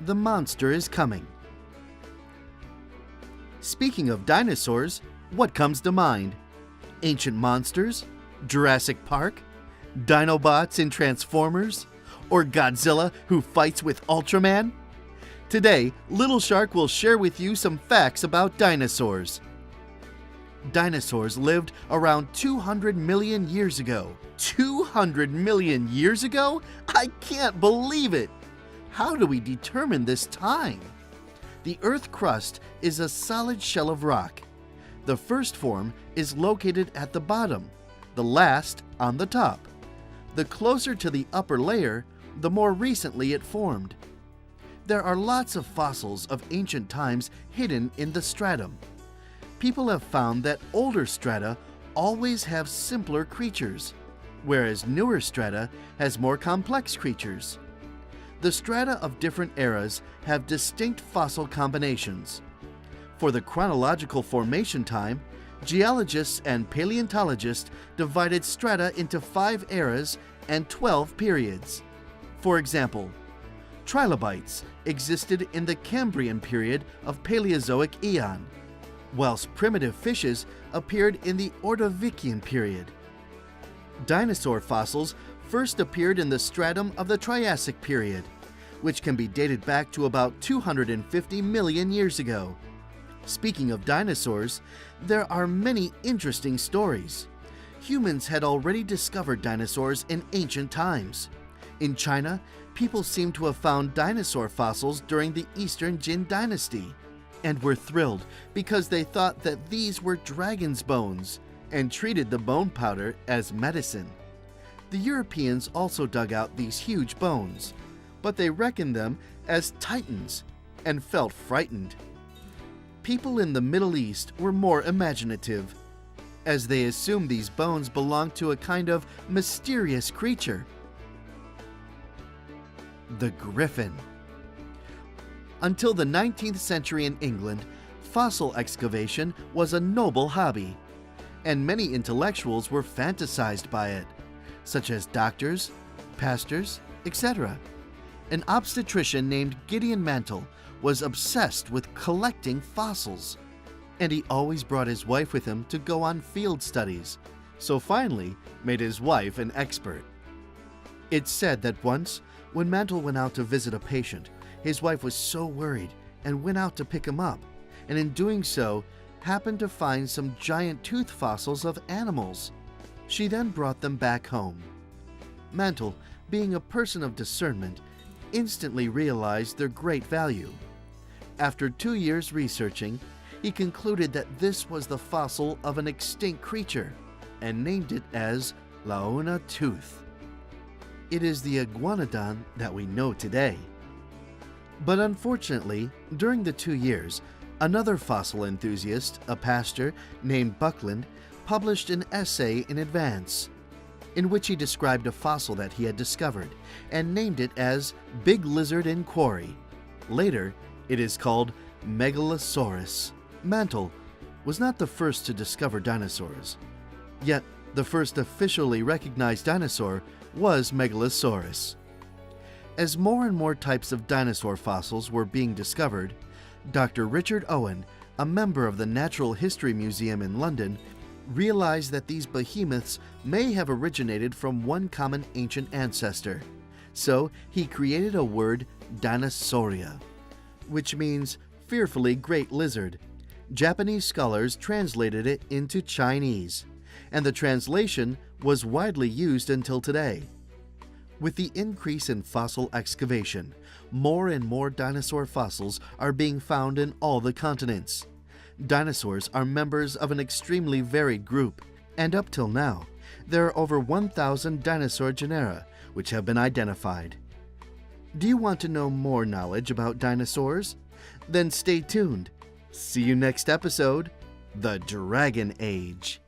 the monster is coming. Speaking of dinosaurs, what comes to mind? Ancient monsters? Jurassic Park? Dinobots in Transformers? Or Godzilla who fights with Ultraman? Today, Little Shark will share with you some facts about dinosaurs. Dinosaurs lived around 200 million years ago. 200 million years ago? I can't believe it! How do we determine this time? The Earth crust is a solid shell of rock. The first form is located at the bottom, the last on the top. The closer to the upper layer, the more recently it formed. There are lots of fossils of ancient times hidden in the stratum. People have found that older strata always have simpler creatures, whereas newer strata has more complex creatures. The strata of different eras have distinct fossil combinations. For the chronological formation time, geologists and paleontologists divided strata into 5 eras and 12 periods. For example, trilobites existed in the Cambrian period of Paleozoic Eon, whilst primitive fishes appeared in the Ordovician period. Dinosaur fossils first appeared in the stratum of the Triassic period, which can be dated back to about 250 million years ago. Speaking of dinosaurs, there are many interesting stories. Humans had already discovered dinosaurs in ancient times. In China, people seem to have found dinosaur fossils during the Eastern Jin dynasty, and were thrilled because they thought that these were dragon's bones and treated the bone powder as medicine. The Europeans also dug out these huge bones, but they reckoned them as titans and felt frightened. People in the Middle East were more imaginative, as they assumed these bones belonged to a kind of mysterious creature. The griffin. Until the 19th century in England, fossil excavation was a noble hobby, and many intellectuals were fantasized by it, such as doctors, pastors, etc. An obstetrician named Gideon Mantle was obsessed with collecting fossils, and he always brought his wife with him to go on field studies, so finally made his wife an expert. It's said that once, when Mantle went out to visit a patient, his wife was so worried and went out to pick him up, and in doing so, happened to find some giant tooth fossils of animals. She then brought them back home. Mantle, being a person of discernment, instantly realized their great value. After 2 years researching, he concluded that this was the fossil of an extinct creature and named it as Laona tooth. It is the iguanodon that we know today. But unfortunately, during the 2 years, another fossil enthusiast, a pastor named Buckland, published an essay in advance, in which he described a fossil that he had discovered and named it as Big Lizard in Quarry. Later, it is called Megalosaurus. Mantle was not the first to discover dinosaurs, yet the first officially recognized dinosaur was Megalosaurus. As more and more types of dinosaur fossils were being discovered, Dr. Richard Owen, a member of the Natural History Museum in London, realized that these behemoths may have originated from one common ancient ancestor. So he created a word, Dinosauria, which means fearfully great lizard. Japanese scholars translated it into Chinese, and the translation was widely used until today. With the increase in fossil excavation, more and more dinosaur fossils are being found in all the continents. Dinosaurs are members of an extremely varied group, and up till now, there are over 1,000 dinosaur genera which have been identified. Do you want to know more knowledge about dinosaurs? Then stay tuned. See you next episode, The Dragon Age.